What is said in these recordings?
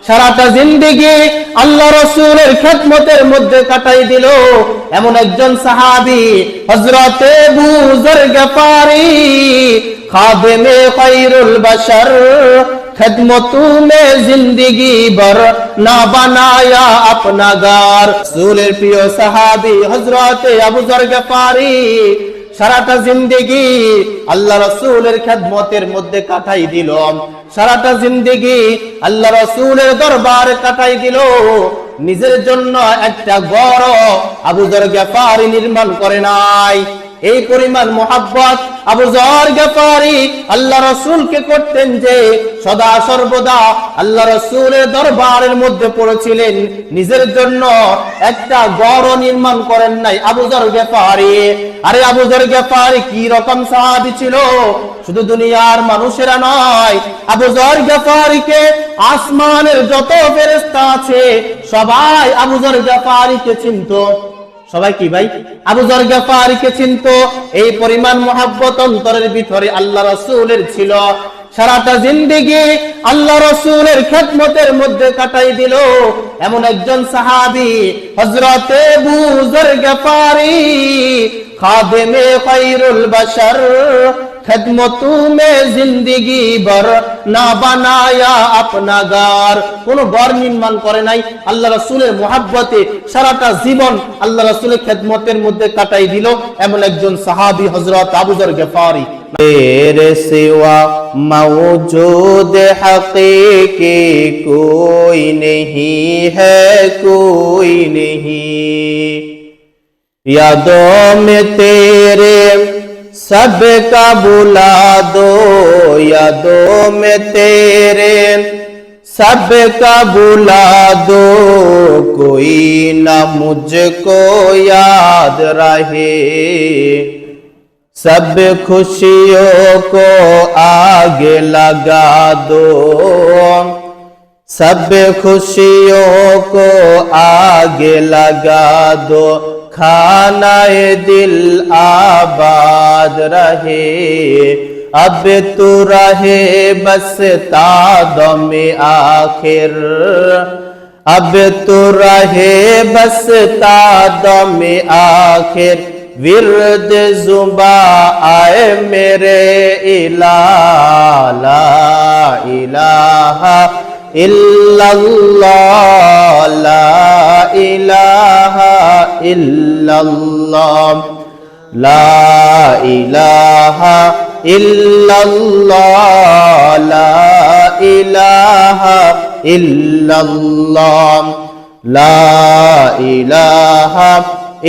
সারাটা জিন্দেগি আল্লাহ রাসূলের খেদমতের মধ্যে কাটাই দিল এমন একজন সাহাবী হযরতে আবু যর গফারি খাদেমে খায়রুল বাশার खिदमतों में जिंदगी भर ना बनाया अपना घर रसूलेर प्रिय साहाबी हजरत अबू जर गफारी সারাটা জিন্দেগি আল্লাহ রাসূলের খেদমতের মধ্যে কাটাই দিল সারাটা জিন্দেগি আল্লাহ রাসূলের দরবারে কাটাই দিল নিজের জন্য একটা ঘর আবু যর গফারি নির্মাণ করে নাই এই পরিমাণ মোহাব্বত আবু যর গফারি আল্লাহ রাসূলকে করতেন যে সদা সর্বদা আল্লাহ রাসূলের দরবারের মধ্যে পড়েছিলেন নিজের জন্য একটা ঘর নির্মাণ করেন নাই আবু যর গফারি আরে আবু যর গফারি কি রকম সাহাবী ছিল শুধু দুনিয়ার মানুষেরা নয় আবু যর গফারিকে আসমানের যত ফেরেশতা আছে সবাই আবু যর গফারিকে চিনতো সবাই কি ভাই আবু যর গফারিকে চিনতো এই পরিমাণ মোহাব্বত অন্তরের ভিতরে আল্লাহ রাসূলের ছিল সারাটা জিন্দেগি আল্লাহ রাসূলের খেদমতের মধ্যে কাটাই দিল এমন একজন সাহাবী হযরতে আবু যর গফারি খাদেমে খায়রুল বাশার खिदमतों में जिंदगी भर ना बनाया अपना घर কোন ঘর নির্মাণ করে নাই আল্লাহ রাসূলের মোহাব্বতে সারাটা জীবন আল্লাহ রাসূলের খেদমতের মধ্যে কাটাই দিল এমন একজন সাহাবী হযরত আবু যর গফারি तेरे सिवा मौजूद हकीकी कोई नहीं है कोई नहीं यादों में तेरे सबका बुला दो यादों में तेरे सबका बुला दो कोई ना मुझको याद रहे सब खुशियों को आगे लगा दो सब खुशियों को आगे लगा दो खानाए दिल आबाद रहे अब तू रहे बस तादम आखिर अब तू रहे बस तादम आखिर विरद जुबा आए मेरे इलाहा ला इलाहा इल्लल्लाह ला इलाहा इल्लल्लाह ला इलाहा इल्लल्लाह ला इलाहा इल्लल्लाह ला इलाहा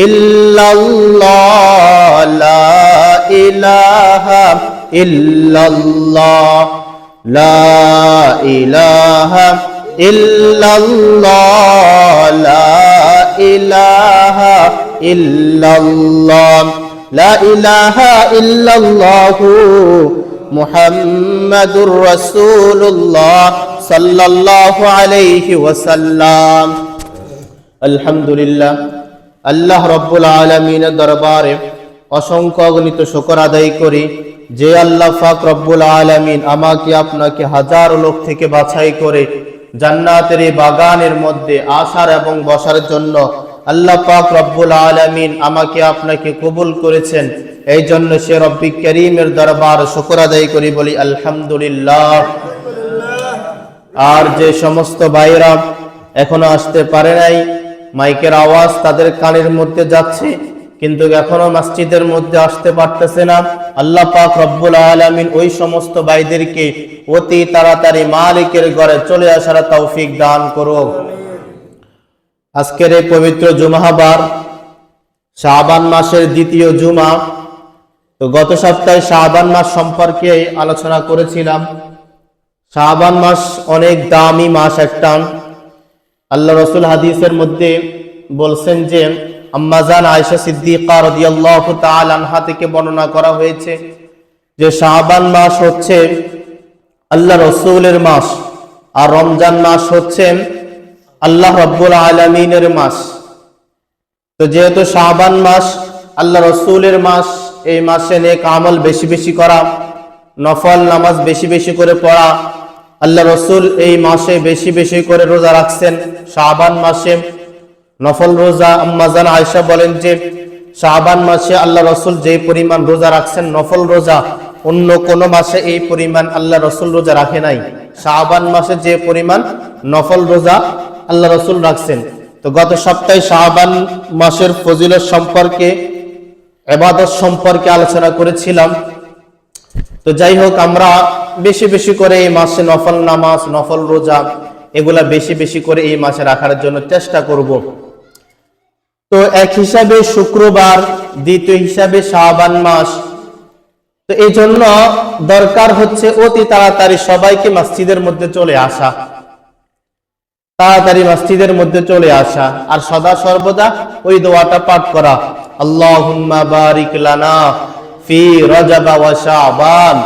इल्लल्लाह ला इलाहा इल्लल्लाह ला इलाहा इल्लल्लाह ला इलाहा इल्लल्लाह ला इलाहा इल्लल्लाह मुहम्मदुर रसूलुल्लाह सल्लल्लाहु अलैहि वसल्लम अल्हम्दुलिल्लाह আল্লাহ রব্বুল আলামিনের দরবারে অসংখ্য অগণিত শুকর আদায় করি যে আল্লাহ পাক রব্বুল আলামিন আমাকে আপনাকে হাজারো লোক থেকে বাছাই করে জান্নাতের এই বাগানের মধ্যে আসার এবং বসার জন্য আল্লাহ পাক রব্বুল আলামিন আমাকে আপনাকে কবুল করেছেন এই জন্য সে রব্বি করিমের দরবারে শুকর আদায় করি বলি আলহামদুলিল্লাহ। আর যে সমস্ত ভাইরা এখনো আসতে পারে নাই মাইকের আওয়াজ তাদের কানের মধ্যে যাচ্ছে কিন্তু এখনো মসজিদের মধ্যে আসতে পারতেছে না আল্লাহ পাক রব্বুল আলামিন ওই সমস্ত ভাইদেরকে অতি তাড়াতাড়ি মালিকের ঘরে চলে আসার তৌফিক দান করুক। আজকের এই পবিত্র জুমাবার শাবান মাসের দ্বিতীয় জুমা। তো গত সপ্তাহে শাবান মাস সম্পর্কে আলোচনা করেছিলাম। শাবান মাস অনেক দামি মাস একটা। আল্লাহ রাসূল হাদিসের মধ্যে বলছেন যে আম্মা জান আয়েশা সিদ্দিকা রাদিয়াল্লাহু তাআলা আনহা থেকে বর্ণনা করা হয়েছে যে শাবান মাস হচ্ছে আল্লাহ রাসূলের মাস আর রমজান মাস হচ্ছে আল্লাহ রাব্বুল আলামিনের মাস। তো যেহেতু শাবান মাস আল্লাহ রাসূলের মাস এই মাসে নেক আমল বেশি বেশি করা নফল নামাজ বেশি বেশি করে পড়া আল্লাহ রসুল এই মাসে বেশি বেশি করে রোজা রাখছেন। শাবান মাসে নফল রোজা, আম্মা জান আয়েশা বলেন যে শাবান মাসে আল্লাহ রসুল যে পরিমাণ রোজা রাখছেন নফল রোজা, অন্য কোন মাসে এই পরিমাণ আল্লাহ রসুল রোজা রাখে নাই। শাবান মাসে যে পরিমাণ নফল রোজা আল্লাহ রসুল রাখছেন। তো গত সপ্তাহে শাবান মাসের ফজিলত সম্পর্কে, ইবাদত সম্পর্কে আলোচনা করেছিলাম। তো যাই হোক, আমরা বেশি বেশি করে এই মাসে নফল নামাজ, নফল রোজা এগুলা বেশি বেশি করে এই মাসে রাখার জন্য চেষ্টা করব। তো এক হিসাবে শুক্রবার, দ্বিতীয় হিসাবে শাবান মাস। তো এই জন্য দরকার হচ্ছে অতি তাড়াতাড়ি সবাইকে মসজিদের মধ্যে চলে আসা, তাড়াতাড়ি মসজিদের মধ্যে চলে আসা, আর সদা সর্বদা ওই দোয়াটা পাঠ করা, আল্লাহুম্মা বারিক লানা ফি রজব ওয়া শাবান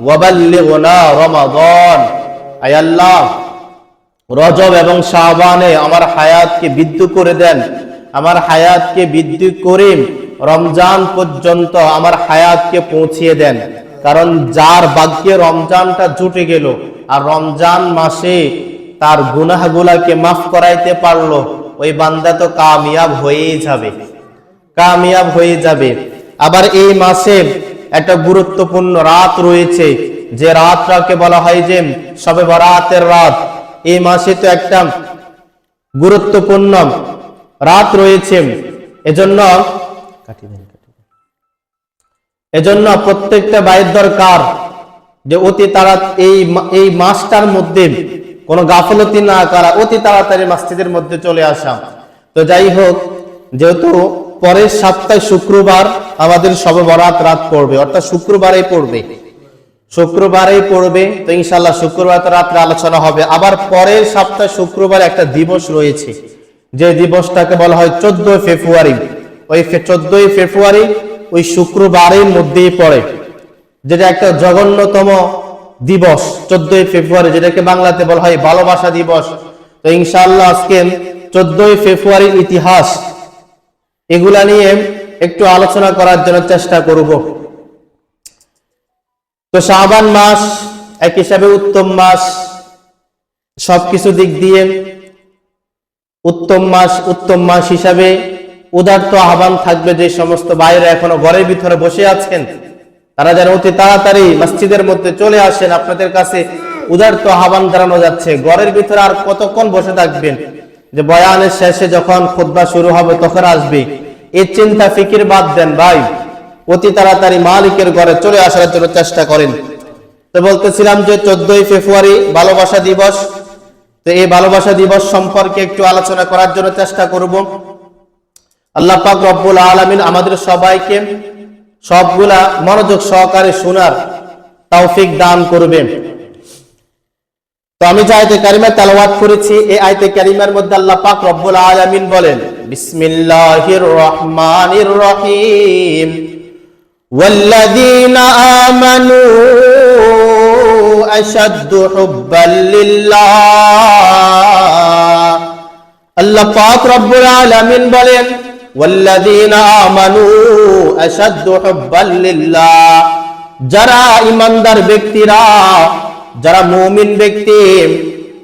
ওয়া বাল্লিগনা রমাদান। আয় আল্লাহ, রজব এবং শাবানে আমার হায়াতকে বৃদ্ধি করে দেন, আমার হায়াতকে বৃদ্ধি করে রমজান পর্যন্ত আমার হায়াতকে পৌঁছিয়ে দেন। কারণ যার ভাগ্যে রমজানটা জুটে গেল আর রমজান মাসে তার গুনাহগুলাকে মাফ করাইতে পারলো, ওই বান্দা তো কামিয়াব হয়েই যাবে, কামিয়াব হয়ে যাবে। আবার এই মাসে একটা গুরুত্বপূর্ণ রাত রয়েছে, যে রাতটাকে বলা হয় যে শবে বরাতের রাত। এই মাসে তো একটা গুরুত্বপূর্ণ রাত রয়েছে। এজন্য প্রত্যেকটা ভাইয়ের দরকার যে অতি তাড়াতাড়ি এই মাসটার মধ্যে কোনো গাফলতি না করা, অতি তাড়াতাড়ি মসজিদের মধ্যে চলে আসা। তো যাই হোক, যেহেতু পরের সপ্তাহে শুক্রবার আমাদের শবে বরাত রাত পড়বে, অর্থাৎ শুক্রবারেই পড়বে, শুক্রবারেই পড়বে। তো ইনশাআল্লাহ শুক্রবার রাত্রে আলোচনা হবে। আবার পরের সপ্তাহে শুক্রবার একটা দিবস রয়েছে, যে দিবসটাকে বলা হয় 14 ফেব্রুয়ারি। ওই 14 ফেব্রুয়ারি ওই শুক্রবারের মধ্যেই পড়ে, যেটা একটা জঘন্যতম দিবস 14 ফেব্রুয়ারি, যেটাকে বাংলাতে বলা হয় ভালোবাসা দিবস। তো ইনশাআল্লাহ আজকে 14 ফেব্রুয়ারির ইতিহাস এগুলা নিয়ে একটু আলোচনা করার জন্য চেষ্টা করব। তো শাবান মাস এক হিসাবে উত্তম মাস, সবকিছু দিক দিয়ে উত্তম মাস। উত্তম মাস হিসাবে উদারত আহ্বান থাকবে যে সমস্ত ভাইরা এখনো ঘরের ভিতরে বসে আছেন, তারা যেন অতি তাড়াতাড়ি মসজিদের মধ্যে চলে আসেন। আপনাদের কাছে উদারত আহ্বান জানানো যাচ্ছে। ঘরের ভিতরে আর কতক্ষণ বসে থাকবেন, যে বয়ানের শেষে যখন খুতবা শুরু হবে তখন আসবে, এই চিন্তা ফিকির বাদ দেন ভাই, অতি তাড়াতাড়ি মালিকের ঘরে চলে আসার জন্য চেষ্টা করেন। তো বলতেছিলাম যে 14 ফেব্রুয়ারি ভালোবাসা দিবস। তো এই ভালোবাসা দিবস সম্পর্কে একটু আলোচনা করার জন্য চেষ্টা করব। আল্লাহ পাক রব্বুল আলামিন আমাদের সবাইকে সবগুলা মনোযোগ সহকারে শোনার তৌফিক দান করবেন। তো আমি যে আয়াতে কারিমা তেলাওয়াত করেছি, এই আয়াতে কারিমার মধ্যে আল্লাহ পাক রব্বুল আলামিন বলেন, বিসমিল্লাহির রহমানির রহিম, ওয়াল্লাযীনা আমানু আশাদ্দু হুব্বাল লিল্লাহ। আল্লাহ পাক রব্বুল আলামিন বলেন, ওয়াল্লাযীনা আমানু আশাদ্দু হুব্বাল লিল্লাহ। যারা ঈমানদার ব্যক্তিরা, যারা মুমিন ব্যক্তি,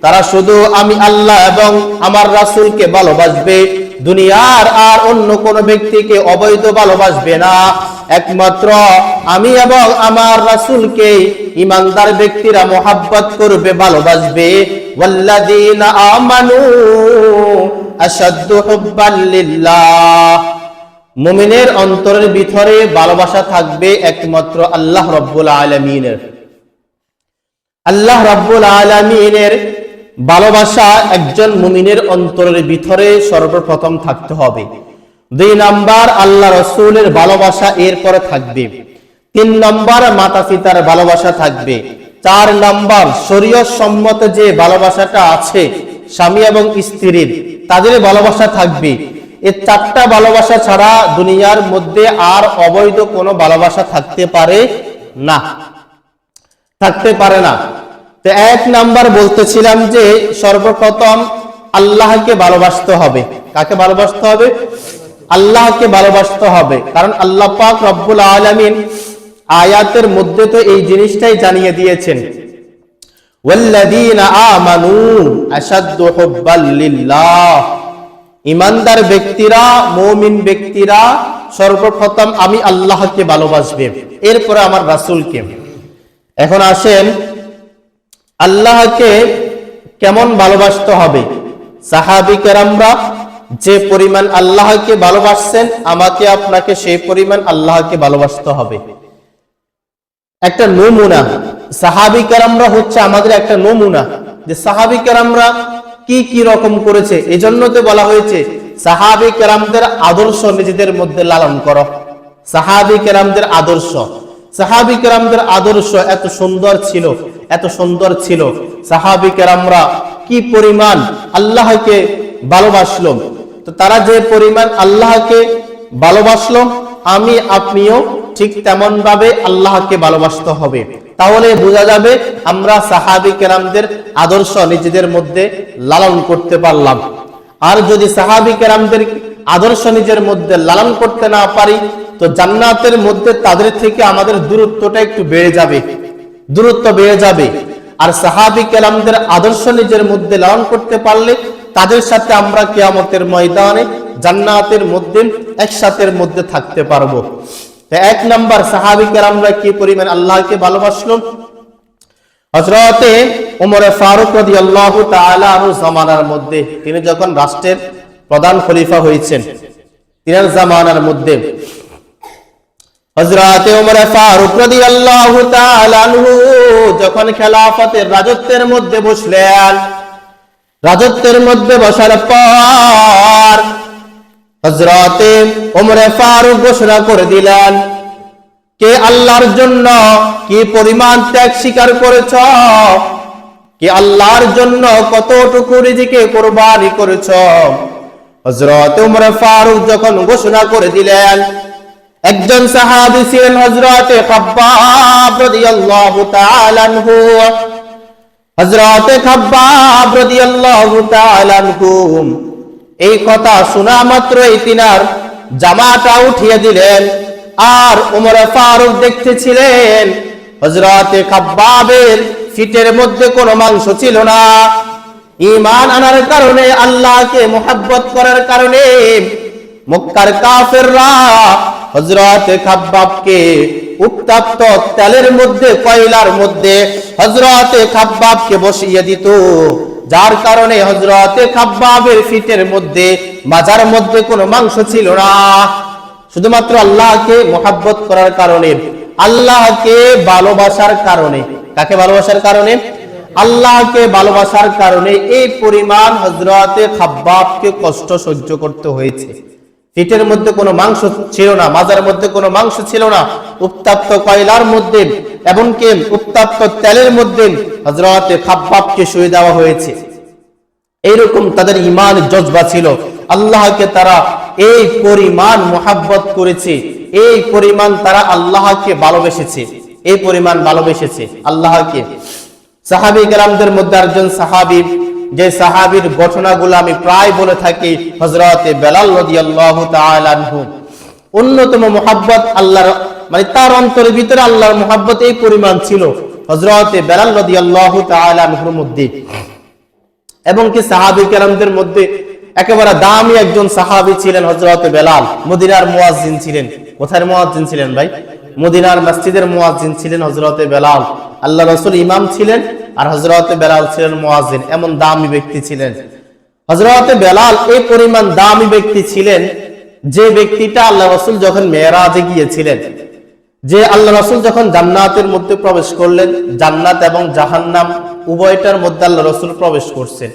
তারা শুধু আমি আল্লাহ এবং আমার রাসূলকে ভালোবাসবে, দুনিয়ার আর অন্য কোন ব্যক্তিকে অবৈধ ভালোবাসবে না, একমাত্র আমি এবং আমার রাসূলকে ঈমানদার ব্যক্তিরা মুহাব্বত করবে, ভালোবাসবে। ওয়াল্লাযীনা আমানু আশাদ্দু হুব্বাল লিল্লাহ। মুমিনের অন্তরের ভিতরে ভালোবাসা থাকবে একমাত্র আল্লাহ রাব্বুল আলামিনের। আল্লাহ রাব্বুল আলামিনের ভালোবাসা একজন মুমিনের অন্তরের ভিতরে সর্বপ্রথম থাকতে হবে। 2 নাম্বার আল্লাহ রাসূলের ভালোবাসা এরপরে থাকবে। 3 নাম্বার মাতা পিতার ভালোবাসা থাকবে। 4 নাম্বার শরীয়ত সম্মত যে ভালোবাসাটা আছে স্বামী এবং স্ত্রীর, তাদের ভালোবাসা থাকবে। এই 4টা ভালোবাসা ছাড়া দুনিয়ার মধ্যে আর অবৈধ কোনো ভালোবাসা থাকতে পারে না, থাকতে পারে না। তো 1 নাম্বার বলতেছিলাম যে সর্বপ্রথম আল্লাহকে ভালোবাসতে হবে। কাকে ভালোবাসতে হবে? আল্লাহকে ভালোবাসতে হবে। কারণ আল্লাহ পাক রব্বুল আলামিন আয়াতের মধ্যে তো এই জিনিসটাই জানিয়ে দিয়েছেন, ওয়াল্লাযীনা আমানু আশাদ্দু হুব্বাল লিল্লাহ, ঈমানদার ব্যক্তিরা, মুমিন ব্যক্তিরা সর্বপ্রথম আমি আল্লাহকে ভালোবাসবে, এরপরে আমার রাসূলকে। এখন আসেন আল্লাহকে কেমন ভালোবাসতে হবে। সাহাবী কেরামরা যে পরিমাণ আল্লাহকে ভালোবাসছেন, আমাকে আপনাকে সেই পরিমাণ আল্লাহকে ভালোবাসতে হবে। একটা নমুনা, সাহাবী কেরামরা হচ্ছে আমাদের একটা নমুনা, যে সাহাবী কেরামরা কি কি রকম করেছে। এজন্য তো বলা হয়েছে সাহাবী কেরামদের আদর্শ নিজেদের মধ্যে লালন করো। সাহাবী কেরামদের আদর্শ, সাহাবী কেরামদের আদর্শ এত সুন্দর ছিল, এত সুন্দর ছিল। সাহাবী কেরামরা কি পরিমাণ আল্লাহকে ভালোবাসলো, তো তারা যে পরিমাণ আল্লাহকে ভালোবাসলো, আমি আপনিও ঠিক তেমন ভাবে আল্লাহকে ভালোবাসতে হবে। তাহলে বোঝা যাবে আমরা সাহাবী কেরামদের আদর্শ নিজেদের মধ্যে লালন করতে পারলাম। আর যদি সাহাবী কেরামদের আদর্শ নিজের মধ্যে লালন করতে না পারি, তো জান্নাতের মধ্যে তাদের থেকে আমাদের দূরত্বটা একটু বেড়ে যাবে, দূরত্ব বেড়ে যাবে। আর সাহাবী কেরামদের আদর্শ নিজের মধ্যে লালন করতে পারলে তাদের সাথে আমরা কিয়ামতের ময়দানে জান্নাতের মধ্যে একসাথের মধ্যে থাকতে পারবো। এক নাম্বার, সাহাবী কেরামরা কি পরিমাণ আল্লাহকে ভালোবাসলো। হযরতে ওমর ফারুক রাদিয়াল্লাহু তাআলা আনহু জামানার মধ্যে, তিনি যখন রাষ্ট্রের প্রধান খলিফা হয়েছেন, তিনার জামানার মধ্যে হযরতে ওমর ফারুক রাদিয়াল্লাহু তাআলা আনহু যখন খেলাফতের রাজত্বের মধ্যে বসলেন, রাজত্বের মধ্যে বসার পর হযরতে ওমর ফারুক ঘোষণা করে দিলেন, কে আল্লাহর জন্য কি পরিমাণ ত্যাগ স্বীকার করেছ, কি আল্লাহর জন্য কতটুকু রিজিকে কুরবানি করেছ। হযরতে ওমর ফারুক যখন ঘোষণা করে দিলেন, একজন সাহাবী ছিলেন হযরতে খাব্বাব রাদিয়াল্লাহু তাআলা আনহু। হযরতে খাব্বাব রাদিয়াল্লাহু তাআলা আনহু এই কথা শোনা মাত্রই তিনার জামাটা উঠিয়ে দিলেন। আর ওমর ফারুক দেখতেছিলেন হযরতে খাব্বাবের ফিটের মধ্যে কোনো মাংস ছিল না। ঈমান আনার কারণে, আল্লাহকে মুহাব্বত করার কারণে মক্কার কাফেররা হযরতে খাব্বাবকে উত্তপ্ত তেলের মধ্যে, কয়লার মধ্যে হযরতে খাব্বাবকে বসিয়ে দিত, যার কারণে হযরতে খাব্বাবের ফিটের মধ্যে, মাজার মধ্যে কোনো মাংস ছিল না। শুধুমাত্র আল্লাহকে মুহাব্বত করার কারণে, আল্লাহকে ভালোবাসার কারণে। কাকে ভালোবাসার কারণে? আল্লাহকে ভালোবাসার কারণে এই পরিমাণ হযরতে খাব্বাবকে কষ্ট সহ্য করতে হয়েছে। ফিটের মধ্যে কোনো মাংস ছিল না, মাজার মধ্যে কোনো মাংস ছিল না, উত্তপ্ত কয়লার মধ্যে এমনকি উত্তপ্ত তেলের মধ্যে হযরতে খাব্বাবকে শুয়ে দেওয়া হয়েছে। এইরকম তাদের ঈমান জজবা ছিল। আল্লাহকে তারা এই পরিমাণ মুহাব্বত করেছে, এই পরিমাণ তারা আল্লাহকে ভালোবেসেছে, এই পরিমাণ ভালোবেসেছে আল্লাহকে। সাহাবী কেরামদের মধ্যে একজন সাহাবী, যে সাহাবীর ঘটনাগুলো আমি প্রায় বলে থাকি, হযরতে বেলাল রাদিয়াল্লাহু তাআলা আনহু। অন্যতম মুহাব্বত আল্লাহর, মানে তার অন্তরের ভিতরে আল্লাহর মুহাব্বত এই পরিমাণ ছিল হযরতে বেলাল রাদিয়াল্লাহু তাআলা আনহুর মধ্যে। এবং কি সাহাবী কেরামদের মধ্যে একেবারে দামি একজন সাহাবী ছিলেন হযরতে বেলাল। মদিনার মুয়াজ্জিন ছিলেন। কোথায় মুয়াজ্জিন ছিলেন ভাই? মদিনার মসজিদের মুয়াজ্জিন ছিলেন হযরতে বেলাল। আল্লাহ রাসূল ইমাম ছিলেন আর হযরতে বেলাল ছিলেন মুয়াজ্জিন। এমন দামি ব্যক্তি ছিলেন হযরতে বেলাল। এই পরিমাণ দামি ব্যক্তি ছিলেন যে ব্যক্তিটা আল্লাহ রাসূল যখন মেরাজে গিয়েছিলেন, যে আল্লাহ রাসূল যখন জান্নাতের মধ্যে প্রবেশ করলেন, জান্নাত এবং জাহান্নাম উভয়টার মধ্যে আল্লাহ রাসূল প্রবেশ করছেন।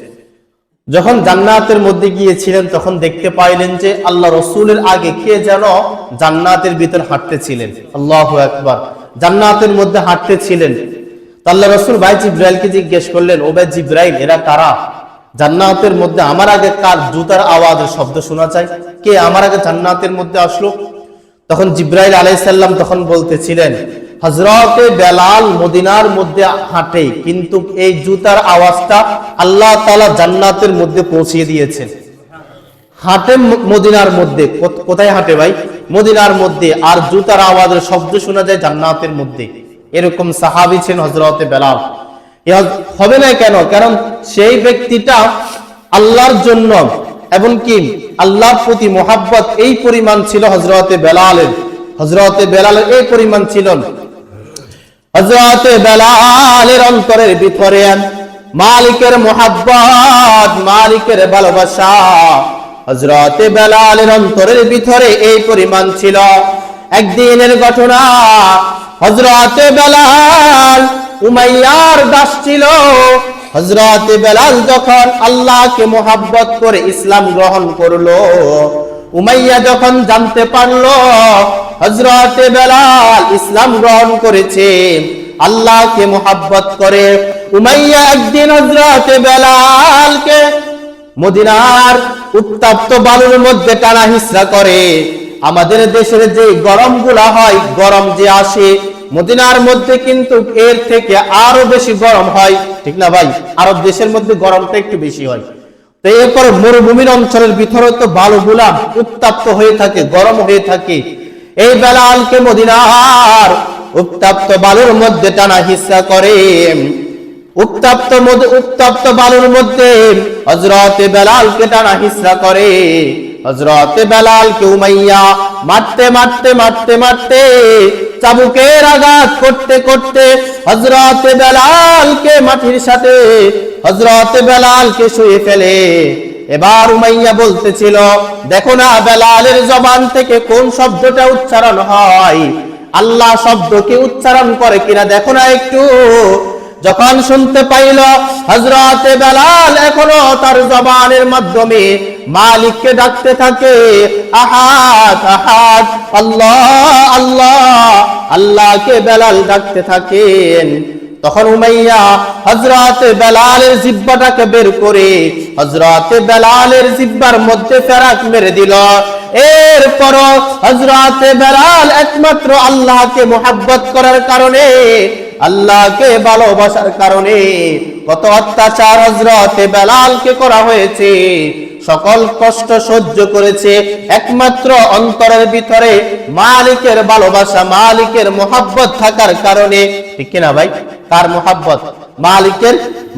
যখন জান্নাতের মধ্যে গিয়েছিলেন তখন দেখতে পাইলেন যে আল্লাহ রাসূলের আগে কে যেন জান্নাতের ভিতর হাঁটতেছিলেন। আল্লাহু আকবার। জান্নাতের মধ্যে হাঁটতেছিলেন। আল্লাহ রাসূল ভাই জিবরাইলকে জিজ্ঞেস করলেন, ও ভাই জিবরাইল, এরা কারা? জান্নাতের মধ্যে আমার আগে কার জুতার আওয়াজের শব্দ শোনা যায়? কে আমার আগে জান্নাতের মধ্যে আসলো? তখন জিবরাইল আলাইহিস সালাম তখন বলতেছিলেন, হযরতে বেলাল মদিনার মধ্যে হাঁটে, কিন্তু এই জুতার আওয়াজটা আল্লাহ তাআলা জান্নাতের মধ্যে পৌঁছিয়ে দিয়েছেন। হাঁটে মদিনার মধ্যে। কোথায় হাঁটে ভাই? মদিনার মধ্যে। আর জুতার আওয়াজের শব্দ শোনা যায় জান্নাতের মধ্যে। এরকম সাহাবী ছিলেন হযরতে বেলাল। হবে না কেন? কারণ সেই ব্যক্তিটা আল্লাহর জন্য এবং কি আল্লাহর প্রতি মোহাব্বত এই পরিমাণ ছিল হযরতে বেলালের। হযরতে বেলালের এই পরিমাণ ছিল, হযরতে বেলালের অন্তরের ভিতরে মালিকের মোহাব্বত, মালিকের ভালোবাসা হযরতে বেলালের অন্তরের ভিতরে এই পরিমাণ ছিল। একদিনের ঘটনা, হযরতে বেলাল উমাইয়ার দাস ছিল। হযরতে বেলাল যখন আল্লাহকে মোহাব্বত করে ইসলাম গ্রহণ করলো, উমাইয়া যখন জানতে পারলো হযরতে বেলাল ইসলাম গ্রহণ করেছে, আল্লাহকে মোহাব্বত করে, উমাইয়া একদিন হযরতে বেলালকে মদিনার উত্তপ্ত বালুর মধ্যে টানা হিসরা করে। আমাদের দেশের যে গরমগুলা হয়, গরম যে আসে, মদিনার মধ্যে কিন্তু এর থেকে আরো বেশি গরম হয়, ঠিক না ভাই? আরব দেশের মধ্যে গরমটা একটু বেশি হয়। তো এরপর মরুভূমির অঞ্চলের ভিতরে তো বালুগুলা উত্তপ্ত হয়ে থাকে, গরম হয়ে থাকে। এই বেলালকে মদিনার উত্তপ্ত বালুর মধ্যে টানা হিসরা করে। উত্তপ্ত বালুর মধ্যে হযরতে বেলালকে টানা হিসরা করে। হযরতে বেলালকে উমাইয়া মারতে মারতে মারতে মারতে, চাবুকের আঘাত করতে করতে হযরতে বেলালকে মাটির সাথে হযরতে বেলালকে শুয়ে ফেলে। এবার উমাইয়া বলতেছিল, দেখো না বেলালের জবান থেকে কোন শব্দটা উচ্চারণ হয়, আল্লাহ শব্দ কি উচ্চারণ করে কিনা দেখো না একটু। যখন শুনতে পাইল হযরতে বেলাল এখনো তার জবানের মাধ্যমে মালিককে ডাকতে থাকে, আহাদ আহাদ, আল্লাহ আল্লাহ, আল্লাহকে বেলাল ডাকতে থাকেন, তখন উমাইয়া হযরতে বেলালের জিহ্বাটাকে বের করে হযরতে বেলালের জিহ্বার মধ্যে ফেরাক মেরে দিল। এরপর হযরতে বেলাল একমাত্র আল্লাহকে মোহাব্বত করার কারণে, আল্লাহকে ভালোবাসার কারণে কত অত্যাচার হযরতে বেলালকে করা হয়েছে, সকল কষ্ট সহ্য করেছে একমাত্র অন্তরের ভিতরে মালিকের ভালোবাসা, মালিকের মোহাব্বত থাকার কারণে, ঠিক কিনা ভাই? কার মোহাব্বত?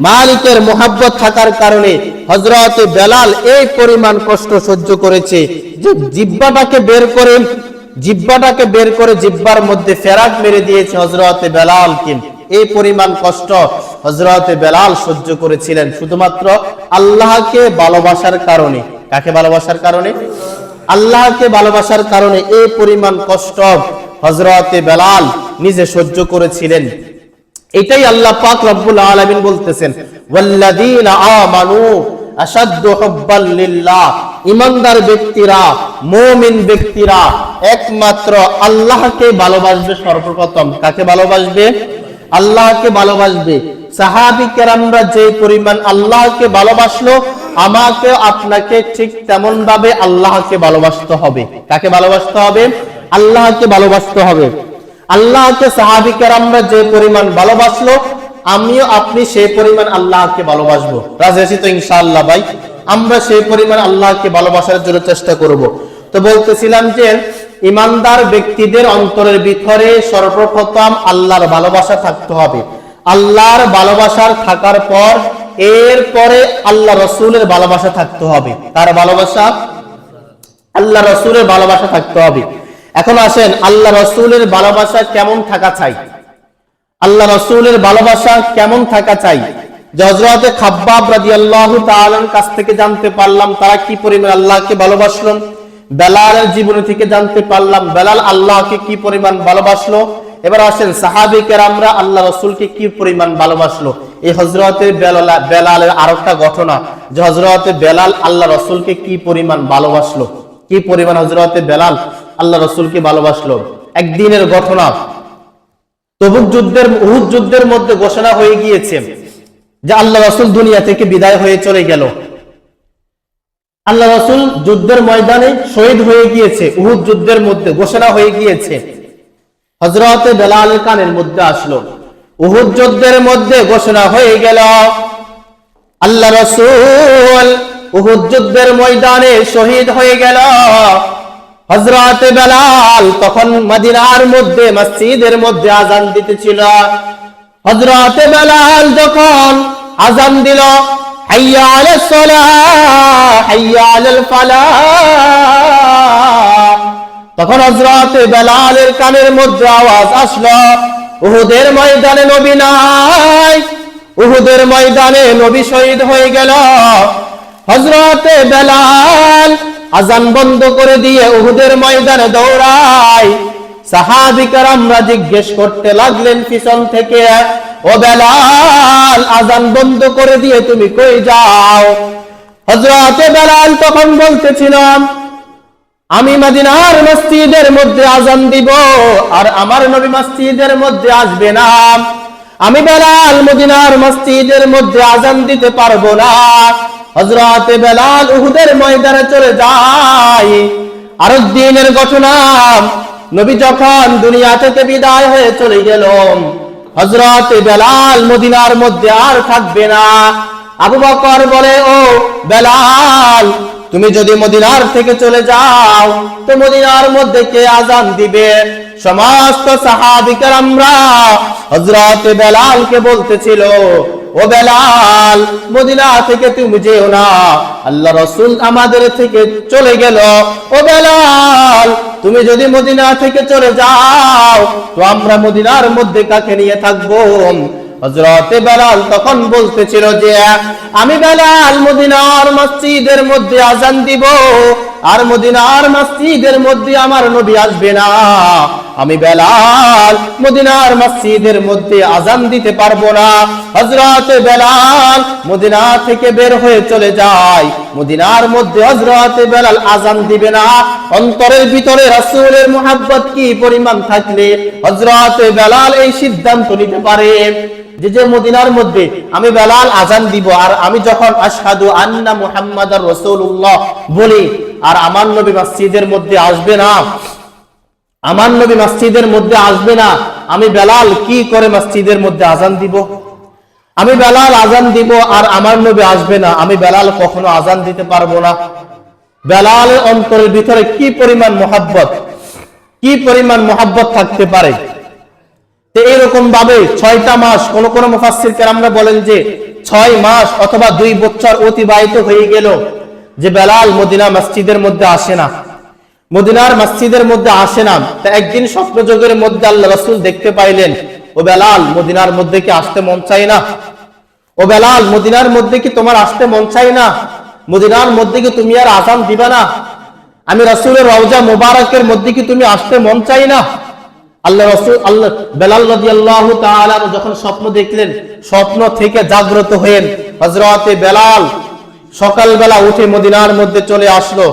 মালিকের মোহাব্বত থাকার কারণে হযরতে বেলাল এই পরিমাণ কষ্ট সহ্য করেছে যে জিহ্বাটাকে বের করে জিহ্বার মধ্যে ফেরাক মেরে দিয়েছে হযরতে বেলালকে। এই পরিমাণ কষ্ট হযরতে বেলাল সহ্য করেছিলেন শুধুমাত্র আল্লাহকে ভালোবাসার কারণে। কাকে ভালোবাসার কারণে? আল্লাহকে ভালোবাসার কারণে এই পরিমাণ কষ্ট হযরতে বেলাল নিজে সহ্য করেছিলেন। এটাই আল্লাহ পাক রব্বুল আলামিন বলতেছেন, ওয়াল্লাযীনা আমানু আশাদ্দু হুব্বাল লিল্লাহ, ঈমানদার ব্যক্তিরা, মুমিন ব্যক্তিরা একমাত্র আল্লাহকে ভালোবাসবে সর্বপ্রথম। কাকে ভালোবাসবে? আল্লাহকে ভালোবাসবে। সাহাবী কেরামরা যে পরিমাণ আল্লাহকে ভালোবাসলো, আমাকে আপনাকে ঠিক তেমন ভাবে আল্লাহকে ভালোবাসতে হবে। কাকে ভালোবাসতে হবে? আল্লাহকে ভালোবাসতে হবে। আল্লাহকে সাহাবী কেরামরা যে পরিমাণ ভালোবাসলো, আমিও আপনি সেই পরিমাণ আল্লাহকে ভালোবাসবো। রাজি আছি তো ইনশাআল্লাহ ভাই? আমরা সেই পরিমাণ আল্লাহকে ভালোবাসার জন্য চেষ্টা করব। তো বলতেছিলাম যে ঈমানদার ব্যক্তিদের অন্তরের ভিতরে সর্বপ্রথম আল্লাহর ভালোবাসা থাকতে হবে। আল্লাহর ভালোবাসার থাকার পর এরপরে আল্লাহ রাসূলের ভালোবাসা থাকতে হবে। তার ভালোবাসা? আল্লাহ রাসূলের ভালোবাসা থাকতে হবে। এখন আসেন, আল্লাহ রাসূলের ভালোবাসা কেমন থাকা চাই? আল্লাহ রাসূলের ভালোবাসা কেমন থাকা চাই? যে হযরতে খাব্বাব রাদিয়াল্লাহু তাআলার কাছ থেকে জানতে পারলাম তারা কি পরিমাণ আল্লাহকে ভালোবাসলেন। বেলালের জীবনী থেকে জানতে পারলাম বেলাল আল্লাহকে কি পরিমাণ ভালোবাসলো। এবার আসেন সাহাবী কেরামরা আল্লাহ রাসূলকে কি পরিমাণ ভালোবাসলো। এই হযরতে বেলালের আরেকটা ঘটনা, যে হযরতে বেলাল আল্লাহ রাসূলকে কি পরিমাণ ভালোবাসলো, কি পরিমাণ হযরতে বেলাল আল্লাহ রাসূলকে ভালোবাসলো। একদিনের ঘটনা, তবুক যুদ্ধের, উহুদ যুদ্ধের মধ্যে ঘোষণা হয়ে গিয়েছে যে আল্লাহ রাসূল দুনিয়া থেকে বিদায় হয়ে চলে গেল। আল্লাহ রাসূল যুদ্ধের ময়দানে শহীদ হয়ে গিয়েছে, উহুদ যুদ্ধের মধ্যে ঘোষণা হয়ে গিয়েছে। হযরতে বেলালের কানের মধ্যে আসলো, উহুদ যুদ্ধের মধ্যে ঘোষণা হয়ে গেল আল্লাহ রাসূল উহুদ যুদ্ধের ময়দানে শহীদ হয়ে গেল। হযরতে বেলাল তখন মদিনার মধ্যে মসজিদের মধ্যে আযান দিতেছিল। হযরত বেলাল যখন আযান দিল, হাইয়া আলাস সালাহ হাইয়া আলাল ফালাহ, তখন হযরত বেলালের কানের মধ্যে আওয়াজ আসলো, উহুদের ময়দানে নবী নাই, উহুদের ময়দানে নবী শহীদ হয়ে গেল। হযরত বেলাল আযান বন্ধ করে দিয়ে উহুদের ময়দানে দৌড়ায়। সাহাবী কেরামরা জিজ্ঞেস করতে লাগলেন পিছন থেকে, ও বেলাল, আযান বন্ধ করে দিয়ে তুমি কই যাও? হযরত বেলাল তখন বলতেছিলাম, আমি মদিনার মসজিদের মধ্যে আযান দিব, আর আমার নবী মসজিদের মধ্যে আসবে না। আমি বেলাল মদিনার মসজিদের মধ্যে আযান দিতে পারবো না। হযরত বেলাল উহুদের ময়দানে চলে যায়। আরেকদিনের ঘটনা, নবী যখন দুনিয়া থেকে বিদায় হয়ে চলে গেল, হযরত বেলাল মদিনার মধ্যে আর থাকবে না। আবু বকর বলে, ও বেলাল, তুমি যদি মদিনার থেকে চলে যাও তো মদিনার মধ্যে কে আযান দিবে? সমস্ত সাহাবী কেরামরা হযরত বেলালকে বলতেছিল, ও বেলাল, মদিনা থেকে তুমি যেও না, আল্লাহ রাসূল আমাদের থেকে চলে গেল। ও বেলাল, তুমি যদি মদিনা থেকে চলে যাও তো আমরা মদিনার মধ্যে কাকে নিয়ে থাকবো? হযরত বেলাল তখন বলতেছিল যে, আমি বেলাল মদিনার মসজিদের মধ্যে আযান দিব, আর মদিনার মসজিদের মধ্যে আমার নবী আসবে না। আমি বেলাল মদিনার মসজিদের মধ্যে আযান দিতে পারবো না। হযরত বেলাল মদিনা থেকে বের হয়ে চলে যায়। মদিনার মধ্যে হযরত বেলাল আযান দিবে না। অন্তরের ভিতরে রাসূলের মুহাব্বত কি পরিমাণ থাকলে হযরত বেলাল এই সিদ্ধান্ত নিতে পারে যে মদিনার মধ্যে আমি বেলাল আযান দিব, আর আমি যখন আশহাদু আন্না মুহাম্মাদার রাসূলুল্লাহ বলি, আর আমার নবী মসজিদের মধ্যে আসবে না, আমার নবী মসজিদের মধ্যে আসবে না, আমি বেলাল কি করে মসজিদের মধ্যে আযান দিব? আমি বেলাল আযান দিব আর আমার নবী আসবে না, আমি বেলাল কখনো আযান দিতে পারবো না। বেলালের অন্তরের ভিতরে কি পরিমাণ মুহাব্বত, কি পরিমাণ মুহাব্বত থাকতে পারে। তো এরকম ভাবে 6টা মাস, কোন কোন মুফাসসির কেরামরা বলেন যে 6 মাস অথবা 2 বছর অতিবাহিত হয়ে গেল যে বেলাল মদিনা মসজিদের মধ্যে আসে না, মদিনার মসজিদের মধ্যে আসে না। তা একদিন স্বপ্নযোগের মধ্যে আল্লাহ রাসূল দেখতে পাইলেন, ও বেলাল, মদিনার মধ্যে কি আসতে মন চায় না? ও বেলাল, মদিনার মধ্যে কি তোমার আসতে মন চায় না? মদিনার মধ্যে কি তুমি আর আযান দিবা না? আমি রাসূলের রওজা মুবারকের মধ্যে কি তুমি আসতে মন চায় না? আল্লাহ রাসূল বেলাল রাদিয়াল্লাহু তাআলা যখন স্বপ্ন দেখলেন, স্বপ্ন থেকে জাগ্রত হয়েন হযরত বেলাল সকালবেলা উঠে মদিনার মধ্যে চলে আসলো।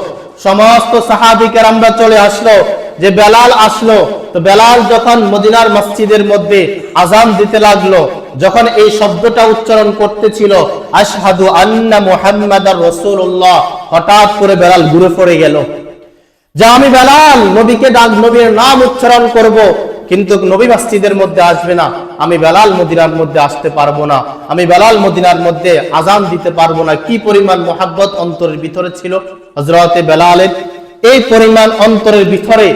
সমস্ত সাহাবী কেরামরা চলে আসলো যে বেলাল আসলো। তো বেলাল যখন মদিনার মসজিদের মধ্যে আযান দিতে লাগলো, যখন এই শব্দটা উচ্চারণ করতেছিল, আশহাদু আন্না মুহাম্মাদার রাসূলুল্লাহ, হঠাৎ করে বেলাল ঘুরে পড়ে গেল যে আমি বেলাল নবীকে ডাক, নবীর নাম উচ্চারণ করব, কিন্তু নবী মসজিদের মধ্যে আসবে না, আমি বেলাল মদিনার মধ্যে আসতে পারবো না, আমি বেলাল মদিনার মধ্যে আযান দিতে পারবো না। কি পরিমাণ মুহাব্বত অন্তরের ভিতরে ছিল হযরত বেলালের। এই পরিমাণ অন্তরের ভিতরে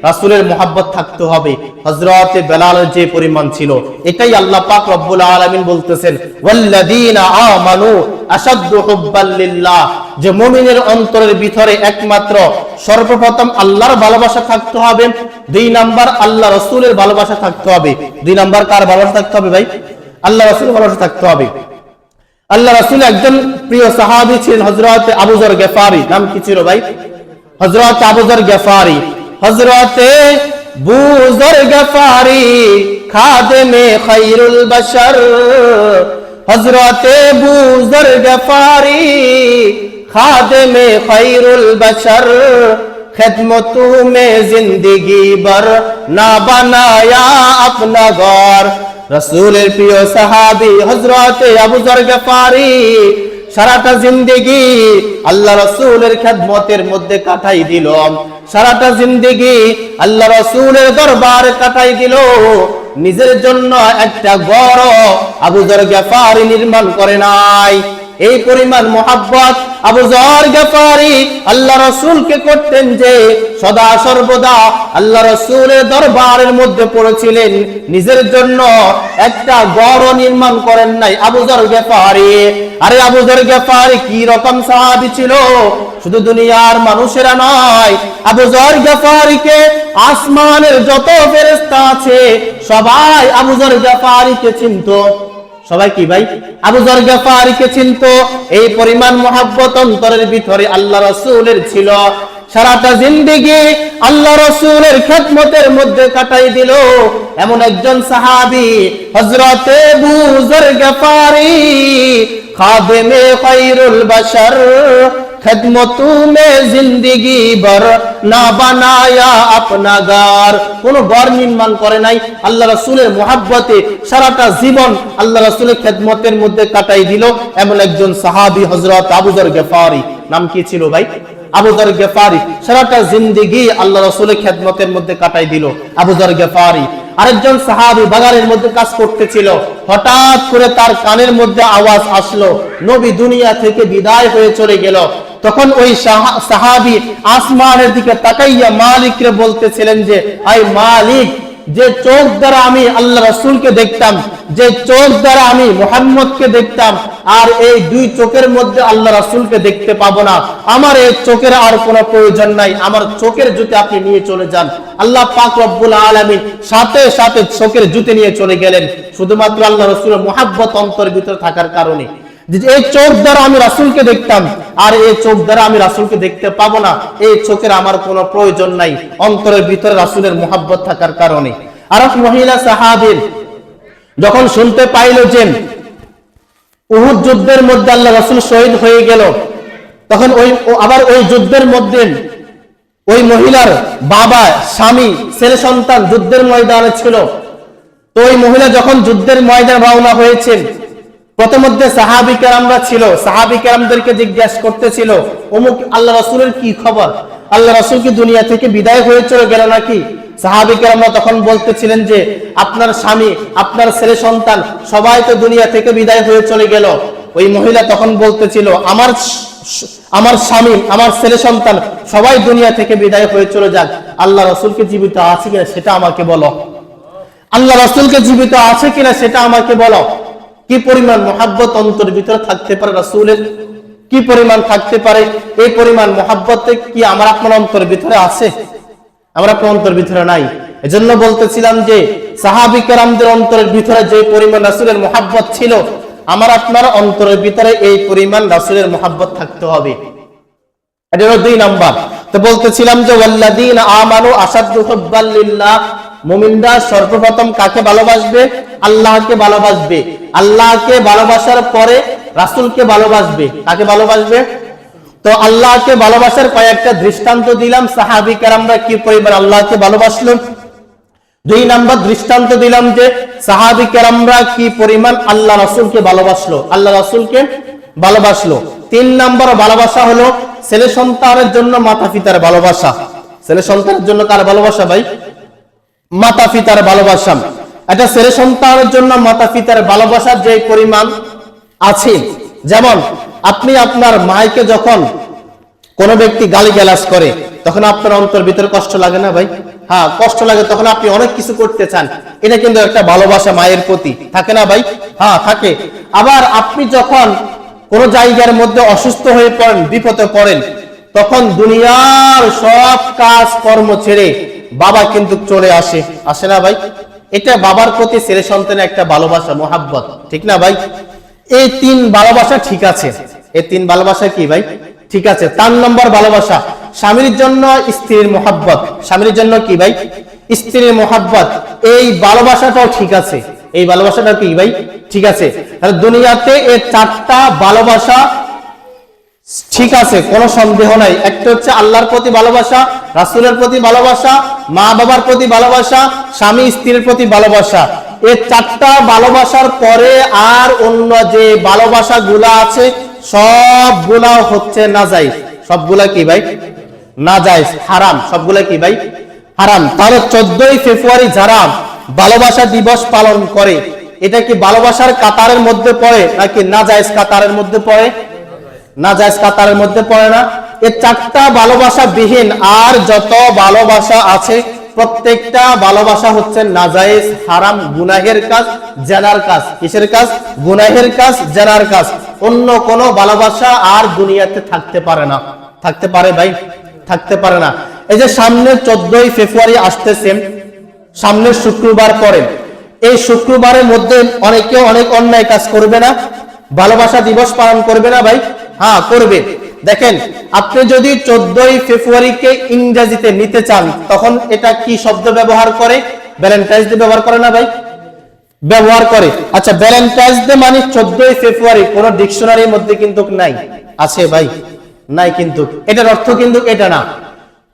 রাসূলের মুহাব্বত থাকতে হবে হযরত বেলালের যে পরিমাণ ছিল। এটাই আল্লাহ পাক রব্বুল আলামিন বলতেছেন, ওয়াল্লাযীনা আমানু আশাদ্দু হুব্বাল লিল্লাহ, যে মুমিনের অন্তরের ভিতরে একমাত্র সর্বপ্রথম আল্লাহর ভালোবাসা থাকতে হবে, 2 নাম্বার আল্লাহ রাসূলের ভালোবাসা থাকতে হবে। 2 নাম্বার কার ভালোবাসা থাকতে হবে ভাই? আল্লাহ রাসূলের ভালোবাসা থাকতে হবে। আল্লাহ রাসূল একজন প্রিয় সাহাবী ছিলেন হযরত আবু যর গিফারি। নাম কি ছিল ভাই? হযরত আবু যর গিফারি। হযরতে আবু যর গিফারি খাদেমে খায়রুল বাশার, হযরতে আবু যর গিফারি খাদেমে খায়রুল বাশার, খিদমতু মে জিंदगी भर ना बनाया अपना घर। রাসূলের প্রিয় সাহাবী হযরতে আবু যর গিফারি সারাটা জিন্দেগি আল্লাহ রাসূলের খিদমতের মধ্যে কাটাই দিল, সারাটা জিন্দেগি আল্লাহ রাসূলের দরবারে কাটাই দিল। নিজের জন্য একটা ঘর আবু যর গিফারি নির্মাণ করে নাই। এই পরিমাণ মুহাব্বত আবু যর গফারি আল্লাহ রাসূলকে করতেন যে সদা সর্বদা আল্লাহ রাসূলের দরবারের মধ্যে পড়েছিলেন, নিজের জন্য একটা গড় নির্মাণ করেন নাই আবু যর গফারি। আরে আবু যর গফারি কি রকম সাহাবী ছিল, শুধু দুনিয়ার মানুষেরা নয়, আবু যর গফারিকে আসমানের যত ফেরেশতা আছে সবাই আবু যর গফারিকে চিনতো। সবাই কি ভাই? আবু যর গফারিকে চিনতো। এই পরিমাণ মহব্বত অন্তরের ভিতরে আল্লাহ রাসূলের ছিল। সারাটা জিন্দেগি আল্লাহ রাসূলের খেদমতের মধ্যে কাটাই দিল এমন একজন সাহাবী হযরতে আবু যর গফারি, খাদেমে খায়রুল বাশার, খেদমতু মে জিন্দেগি ভর না বানায়া আপনা ঘর। কোন ঘর নির্মাণ করে নাই, আল্লাহ রাসূলের মুহাব্বতে সারাটা জীবন আল্লাহ রাসূলের খেদমতের মধ্যে কাটাই দিল এমন একজন সাহাবী হযরত আবু যর গফারি। নাম কি ছিল ভাই? আবু যর গফারি। সারাটা জিন্দেগি আল্লাহ রাসূলের খেদমতের মধ্যে কাটাই দিল আবু যর গফারি। আরেকজন সাহাবী বাগানের মধ্যে কাজ করতেছিল, হঠাৎ করে তার কানের মধ্যে আওয়াজ আসলো, নবী দুনিয়া থেকে বিদায় হয়ে চলে গেল। তখন ওই সাহাবী আসমানের দিকে তাকাইয়া মালিককে বলতেছিলেন যে, আয় মালিক, যে চোখ দ্বারা আমি আল্লাহ রাসূলকে দেখতাম, যে চোখ দ্বারা আমি মুহাম্মদকে দেখতাম, আর এই দুই চোখের মধ্যে আল্লাহ রাসূলকে দেখতে পাবো না, আমার এই চোখের আর কোনো প্রয়োজন নাই, আমার চোখের জুতি আপনি নিয়ে চলে যান। আল্লাহ পাক রব্বুল আলামিন সাথে সাথে চোখের জুতি নিয়ে চলে গেলেন, শুধুমাত্র আল্লাহ রাসূলের মুহাব্বত অন্তরের ভিতরে থাকার কারণে। এই চোখ দ্বারা আমি রাসূলকে দেখতাম, আর এই চোখ দ্বারা আমি রাসূলকে দেখতে পাবো না, এই চোখের আমার কোনো প্রয়োজন নাই, অন্তরের ভিতরে রাসূলের মুহাব্বত থাকার কারণে। আর এক মহিলা সাহাবীর যখন শুনতে পাইল যে উহুদ যুদ্ধের মধ্যে আল্লাহ রাসূল শহীদ হয়ে গেল, তখন ওই যুদ্ধের মধ্যে ওই মহিলার বাবা, স্বামী, ছেলে সন্তান যুদ্ধের ময়দানে ছিল। তো ওই মহিলা যখন যুদ্ধের ময়দানে রওনা হয়েছেন, প্রথমধ্যে সাহাবী কেরামরা ছিল, সাহাবী কেরামদেরকে জিজ্ঞাসা করতেছিল, অমুক আল্লাহ রাসূলের কি খবর, আল্লাহ রাসূল কি দুনিয়া থেকে বিদায় হয়ে চলে গেল নাকি? সাহাবী কেরামরা তখন বলতেছিলেন যে, আপনার স্বামী, আপনার ছেলে সন্তান সবাই তো দুনিয়া থেকে বিদায় হয়ে চলে গেল। ওই মহিলা তখন বলতেছিল, আমার স্বামী, আমার ছেলে সন্তান সবাই দুনিয়া থেকে বিদায় হয়ে চলে যাক, আল্লাহ রাসূলকে জীবিত আছে কিনা সেটা আমাকে বলো, আল্লাহ রাসূলকে জীবিত আছে কিনা সেটা আমাকে বলো। কি পরিমাণ মুহাব্বত অন্তরের ভিতরে থাকতে পারে রাসূলের, কি পরিমাণ থাকতে পারে, এই পরিমাণ মুহাব্বত কি আমার আপনার অন্তরের ভিতরে আছে? আমরা আপনার অন্তরের ভিতরে নাই। এজন্য বলতেছিলাম যে সাহাবী কেরামদের অন্তরের ভিতরে যে পরিমাণ রাসূলের মুহাব্বত ছিল, আমার আপনার অন্তরের ভিতরে এই পরিমাণ রাসূলের মুহাব্বত থাকতে হবে। এটা হলো 2 নাম্বার। তো বলতেছিলাম যে ওয়াল্লাযীনা আমানু আশাদ্দু হুব্বাল লিল্লাহ, মুমিনরা সর্বপ্রথম কাকে ভালোবাসবে? আল্লাহকে ভালোবাসবে। আল্লাহকে ভালোবাসার পরে রাসূলকে ভালোবাসবে। কাকে ভালোবাসবে? তো আল্লাহকে ভালোবাসার কয়েকটা দৃষ্টান্ত দিলাম, সাহাবী কেরামরা কি পরিমাণ আল্লাহকে ভালোবাসলো। 2 নাম্বার দৃষ্টান্ত দিলাম যে সাহাবী কেরামরা কি পরিমাণ আল্লাহ রাসূলকে ভালোবাসলো, আল্লাহ রাসূলকে ভালোবাসলো। 3 নাম্বার ভালোবাসা হলো ছেলে সন্তানের জন্য মাতা পিতার ভালোবাসা। ছেলে সন্তানের জন্য কার ভালোবাসা ভাই? মাতা পিতার ভালোবাসা। এটা ছেলে সন্তানের জন্য মাতা পিতার ভালোবাসার যে পরিমাণ আছে, যেমন আপনি আপনার মাকে যখন কোনো ব্যক্তি গালিগালাজ করে তখন আপনার অন্তর ভিতরে কষ্ট লাগে না ভাই? হ্যাঁ, কষ্ট লাগে। তখন আপনি অনেক কিছু করতে চান, এটা কিন্তু একটা ভালোবাসা মায়ের প্রতি, থাকে না ভাই? হ্যাঁ থাকে। আবার আপনি যখন কোন জায়গার মধ্যে অসুস্থ হয়ে পড়েন, বিপদে পড়েন, তখন দুনিয়ার সব কাজ কর্ম ছেড়ে বাবা কিন্তু চলে আসে, আসে না ভাই? এটা বাবার প্রতি ছেলে সন্তানের একটা ভালোবাসা, মুহাব্বত, ঠিক না ভাই? এই 3 ভালোবাসা ঠিক আছে। এই 3 ভালোবাসা কি ভাই? ঠিক আছে। 4 নম্বর ভালোবাসা স্বামীর জন্য স্ত্রীর মুহাব্বত। স্বামীর জন্য কি ভাই? স্ত্রীর মুহাব্বত। এই ভালোবাসাটাও ঠিক আছে। এই ভালোবাসাটা কি ভাই? ঠিক আছে। তাহলে দুনিয়াতে এই 4টা ভালোবাসা ঠিক আছে, কোনো সন্দেহ নাই। একটা হচ্ছে আল্লাহর প্রতি ভালোবাসা, রাসূলের প্রতি ভালোবাসা, মা বাবার প্রতি ভালোবাসা, স্বামী স্ত্রীর প্রতি ভালোবাসা। এই 4টা ভালোবাসার পরে আর অন্য যে ভালোবাসাগুলো আছে সবগুলা হচ্ছে নাজায়েজ। সবগুলা কি ভাই? নাজায়েজ, হারাম। সবগুলা কি ভাই? হারাম। তাহলে 14ই ফেব্রুয়ারি যারা ভালোবাসা দিবস পালন করে, এটা কি ভালোবাসার কাতারের মধ্যে পড়ে নাকি নাজায়েজ কাতারের মধ্যে পড়ে? নাজায়েজ কাতারের মধ্যে পড়ে না। এই চারটা ভালোবাসা বিহীন আর যত ভালোবাসা আছে প্রত্যেকটা ভালোবাসা হচ্ছে নাজায়েজ, হারাম, গুনাহের কাজ, জেনার কাজ। কিসের কাজ? গুনাহের কাজ, জেনার কাজ। অন্য কোনো ভালোবাসা আর দুনিয়াতে থাকতে পারে না। থাকতে পারে ভাই? থাকতে পারে না। এই যে সামনে 14ই ফেব্রুয়ারি আসতেছে, সামনের শুক্রবার পরে, এই শুক্রবারের মধ্যে অনেকে অনেক অন্যায় কাজ করবে না? ভালোবাসা দিবস পালন করবে না ভাই? হ্যাঁ, করবে। দেখেন, আপনি যদি 14ই ফেব্রুয়ারিকে ইংরেজিতে নিতে চান তখন এটা কি শব্দ ব্যবহার করে? ভ্যালেন্টাইন্স ডে ব্যবহার করে না ভাই? ব্যবহার করে। আচ্ছা, ভ্যালেন্টাইন্স ডে মানে 14ই ফেব্রুয়ারি কোন ডিকশনারির মধ্যে কিন্তু নাই। আছে ভাই? নাই। কিন্তু এটার অর্থ কিন্তু এটা না।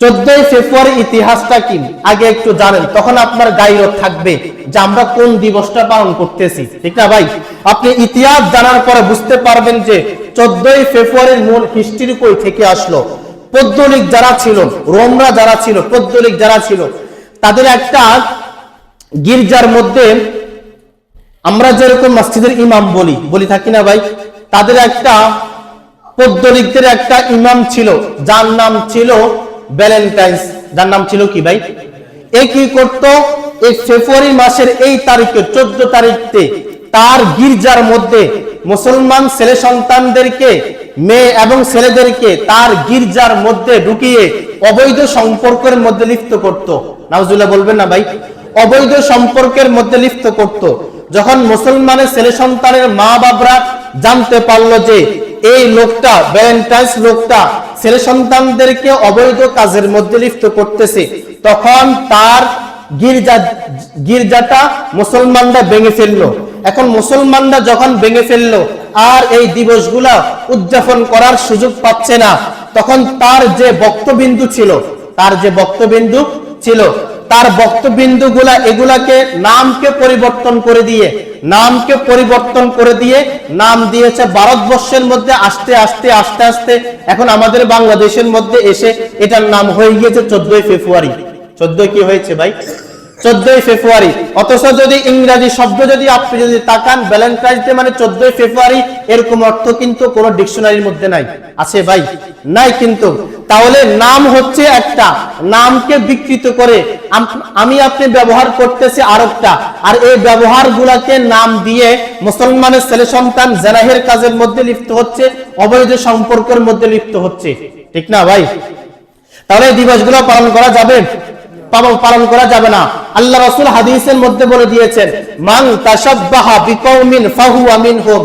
14ই ফেব্রুয়ারি ইতিহাসটা কি আগে একটু জানেন, তখন আপনার গায়রত থাকবে যে আমরা কোন দিবসটা পালন করতেছি, ঠিক না ভাই? আপনি ইতিহাস জানার পরে বুঝতে পারবেন যে 14ই ফেব্রুয়ারির মূল হিস্ট্রি কই থেকে আসলো। পৌত্তলিক যারা ছিল, রোমরা যারা ছিল, পৌত্তলিক যারা ছিল, তাদের একটা গির্জার মধ্যে আমরা যেরকম মসজিদের ইমাম বলি থাকি না ভাই, তাদের একটা পৌত্তলিকদের একটা ইমাম ছিল যার নাম ছিল ভ্যালেন্টাইন্স। যার নাম ছিল কি ভাই? এ কি করত? এই ফেব্রুয়ারি মাসের এই তারিখে 14 তারিখে তার গির্জার মধ্যে মুসলমান ছেলে সন্তানদেরকে, মেয়ে এবং ছেলেদেরকে তার গির্জার মধ্যে ঢুকিয়ে অবৈধ সম্পর্কের মধ্যে লিপ্ত করত। নাউজুবিল্লাহ বলবেন না ভাই? অবৈধ সম্পর্কের মধ্যে লিপ্ত করত। যখন মুসলমানের ছেলে সন্তানের মা বাবারা জানতে পারলো যে এই লোকটা, ভ্যালেন্টাইন্স লোকটা ছেলে সন্তানদেরকে অবৈধ কাজের মধ্যে লিপ্ত করতেছে, তখন তার গির্জাটা মুসলমানরা ভেঙে ফেললো। এখন মুসলমানরা যখন ভেঙে ফেললো আর এই দিবসগুলা উদযাপন করার সুযোগ পাচ্ছে না, তখন তার যে বক্তবিন্দু ছিল, তার বক্তবিন্দুগুলা এগুলাকে নামকে পরিবর্তন করে দিয়ে নাম দিয়েছে ভারতবর্ষের মধ্যে আস্তে আস্তে এখন আমাদের বাংলাদেশের মধ্যে এসে এটার নাম হয়ে গিয়েছে 14ই ফেব্রুয়ারি। 14 কি হয়েছে ভাই? 14ই ফেব্রুয়ারি। অথচ যদি ইংরেজি শব্দ আপনি যদি তাকান, ভ্যালেন্টাইন্স ডে মানে 14ই ফেব্রুয়ারি, এরকম অর্থ কিন্তু কোন ডিকশনারির মধ্যে নাই। আছে ভাই? নাই। কিন্তু তাহলে নাম হচ্ছে একটা, নামকে বিকৃত করে আমি আপনি ব্যবহার করতেছি আরেকটা, আর এই ব্যবহার গুলাকে নাম দিয়ে মুসলমানের ছেলে সন্তান জেনাহের কাজের মধ্যে লিপ্ত হচ্ছে, অবৈধ সম্পর্কের মধ্যে লিপ্ত হচ্ছে, ঠিক না ভাই? তাহলে এই দিবসগুলো পালন করা যাবে? পালন করা যাবে না। আল্লাহ রাসূল হাদিসের মধ্যে বলে দিয়েছেন, মান তাশাব্বাহা বিকওমিন ফাহুয়া মিনহুম,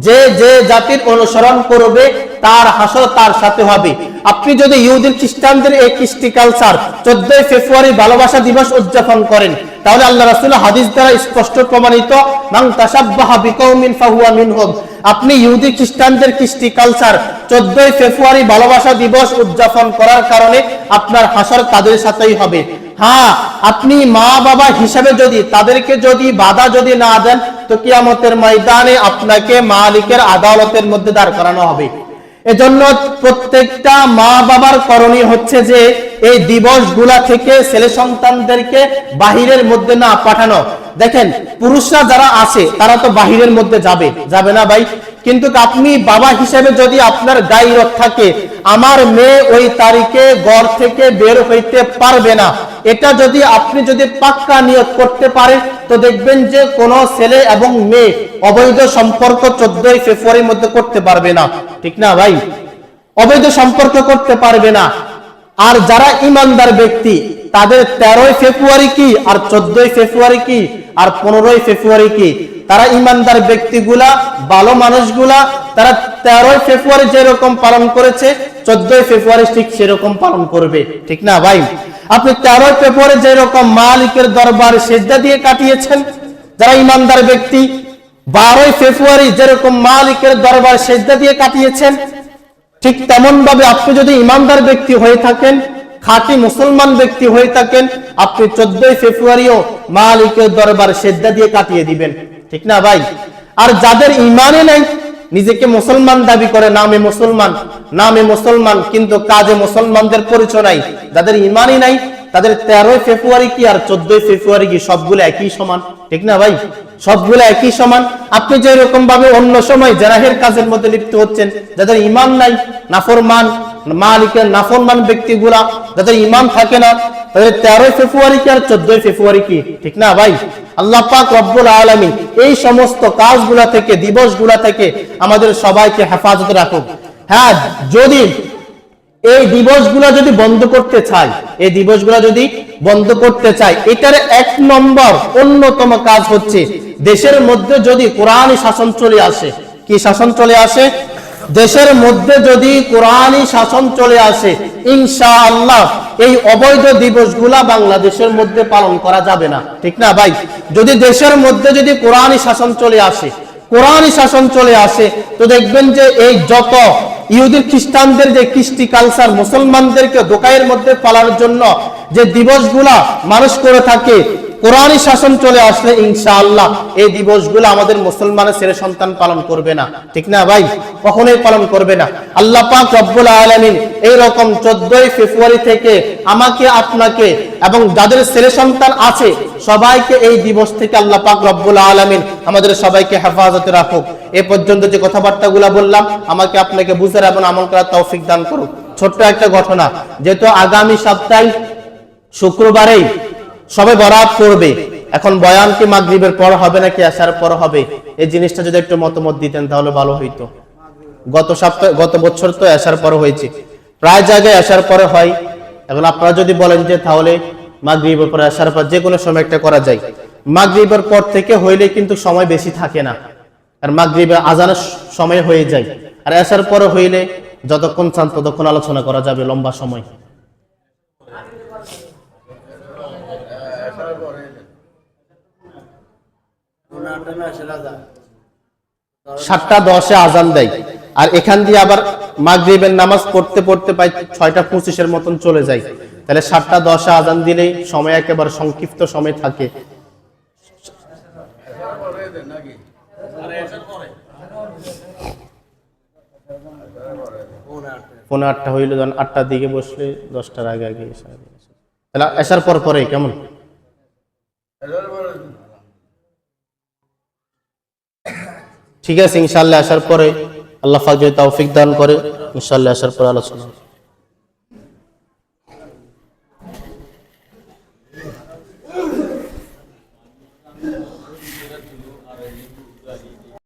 যে যে জাতির অনুসরণ করবে তার হাসর তার সাথে হবে। আপনি যদি ইহুদি খ্রিস্টানদের এই কৃষ্টি কালচার 14ই ফেব্রুয়ারি ভালোবাসা দিবস উদযাপন করেন, তাহলে আল্লাহ রাসূল হাদিস দ্বারা স্পষ্ট প্রমাণিত, মান তাশাব্বাহা বিকওমিন ফাহুয়া মিনহুম, আপনি ইহুদি খ্রিস্টানদের কৃষ্টি কালচার 14ই ফেব্রুয়ারি ভালোবাসা দিবস উদযাপন করার কারণে আপনার হাসর তাদের সাথেই হবে। হ্যাঁ, আপনি মা বাবা হিসাবে তাদেরকে বাধা না দেন, তো কিয়ামতের ময়দানে আপনাকে মালিকের আদালতের মধ্যে দাঁড় করানো হবে। এজন্য প্রত্যেকটা মা বাবার করণীয় হচ্ছে যে এই দিবসগুলা থেকে ছেলে সন্তানদেরকে বাহিরের মধ্যে না পাঠানো। দেখেন, পুরুষরা যারা আছে তারা তো বাহিরের মধ্যে যাবে না ভাই? কিন্তু আপনি বাবা হিসেবে যদি আপনার গায়রত থাকে, আমার মেয়ে ওই তারিখে ঘর থেকে বের হইতে পারবে না, এটা আপনি পাক্কা নিয়ত করতে পারেন, তো দেখবেন যে কোনো ছেলে এবং মেয়ে অবৈধ সম্পর্ক 14ই ফেব্রুয়ারির মধ্যে করতে পারবে না, ঠিক না ভাই? অবৈধ সম্পর্ক করতে পারবে না। আর যারা ইমানদার ব্যক্তি তাদের 13ই ফেব্রুয়ারি কি আর 14ই ফেব্রুয়ারি কি আর 15ই ফেব্রুয়ারি কি? তারা ইমানদার ব্যক্তিগুলা, ভালো মানুষগুলা, তারা 13ই ফেব্রুয়ারি যেরকম পালন করেছে 14ই ফেব্রুয়ারি ঠিক সেরকম পালন করবে, ঠিক না ভাই? আপনি 13ই ফেব্রুয়ারি যেরকম মালিকের দরবারে সিজদা দিয়ে কাটিয়েছেন যারা ইমানদার ব্যক্তি, 12ই ফেব্রুয়ারি যেরকম মালিকের দরবারে সিজদা দিয়ে কাটিয়েছেন, ঠিক তেমন ভাবে আপনি যদি ইমানদার ব্যক্তি হয়ে থাকেন, খাঁটি মুসলমান ব্যক্তি হয়ে থাকেন, আপনি 14ই ফেব্রুয়ারিও মালিকের দরবারে সিজদা দিয়ে কাটিয়ে দিবেন, ঠিক না ভাই? আর যাদের ঈমানই নাই, নিজেকে মুসলমান দাবি করে, নামে মুসলমান কিন্তু কাজে মুসলমানদের পরিচয় নাই, যাদের ঈমানই নাই, তাদের 13ই ফেব্রুয়ারি কি আর 14ই ফেব্রুয়ারি কি সবগুলো একই সমান, ঠিক না ভাই? সবগুলো একই সমান। আপনি যে রকম ভাবে অন্য সময় জেনাহের কাজের মধ্যে লিপ্ত হচ্ছেন, যাদের ঈমান নাই, নাফরমান মালিকের নাফরমান ব্যক্তিগুলা যাদের ঈমান থাকে না, তাদের 13 ফেব্রুয়ারি কি আর 14 ফেব্রুয়ারি কি, ঠিক না ভাই? আল্লাহ পাক রব্বুল আলামিন এই সমস্ত কাজগুলা থেকে, দিবসগুলা থেকে আমাদের সবাইকে হেফাজতে রাখুক। হ্যাঁ, যদি এই দিবসগুলো যদি বন্ধ করতে চাই, এই দিবসগুলো যদি বন্ধ করতে চাই, এটার এক নম্বর অন্যতম কাজ হচ্ছে দেশের মধ্যে যদি কোরআনী শাসন চলে আসে। কি শাসন চলে আসে? দেশের মধ্যে যদি কোরআনী শাসন চলে আসে, ইনশাআল্লাহ এই অবৈধ দিবসগুলা বাংলাদেশের মধ্যে পালন করা যাবে না, ঠিক না ভাই? যদি দেশের মধ্যে যদি কোরআনী শাসন চলে আসে, কোরআনী শাসন চলে আসে, তো দেখবেন যে এই যত ইহুদি খ্রিস্টানদের যে কৃষ্টি কালচার, মুসলমানদেরকে দোকাইয়ের মধ্যে পালানোর জন্য যে দিবসগুলা মানুষ করে থাকে, কোরআনী শাসন চলে আসলে ইনশাআল্লাহ এই দিবসগুলো আমাদের মুসলমানের ছেলে সন্তান পালন করবে না, ঠিক না ভাই? কখনোই পালন করবে না। আল্লাহ পাক রব্বুল আলামিন এই রকম 14 ফেব্রুয়ারি থেকে আমাকে, আপনাকে এবং যাদের ছেলে সন্তান আছে সবাইকে এই দিবস থেকে আল্লাহ পাক রব্বুল আলামিন আমাদের সবাইকে হেফাজতে রাখুক। এ পর্যন্ত যে কথাবার্তাগুলো বললাম, আমাকে আপনাকে বুঝার এবং আমল করার তৌফিক দান করুক। ছোট্ট একটা ঘটনা, যেহেতু আগামী সপ্তাহে শুক্রবারেই সবে বরাত করবে, এখন বয়ান কি মাগরিবের পর হবে নাকি আসার পর হবে, এই জিনিসটা যদি একটু মতামত দিতেন তাহলে ভালো হইতো। গত বছর তো আসার পর হয়েছে, প্রায় জায়গায় আসার পরে হয়। এখন আপনারা যদি বলেন যে তাহলে মাগরিবের পর আসার পর যে কোনো সময় একটা করা যায়, মাগরিবের পর থেকে হইলে কিন্তু সময় বেশি থাকে না, আর মাগরিবের আজানের সময় হয়ে যায়। আর আসার পরে হইলে যতক্ষণ চান ততক্ষণ আলোচনা করা যাবে, লম্বা সময়। 7:10 আজান দেয়, আর এখান দিয়ে আবার মাগরিবের নামাজ পড়তে পড়তে প্রায় 6:25 মতন চলে যায়। তাহলে 7:10 আজান দিলেই সময় একেবারে সংক্ষিপ্ত সময় থাকে। 7:45 হইলে যখন 8টার দিকে বসলে 10টার আগে আগে তাহলে আসার পর পরে কেমন? ঠিক আছে, ইনশাআল্লাহ আসার পরে আল্লাহ পাক যদি তৌফিক দান করে ইনশাআল্লাহ আসার পরে আলোচনা।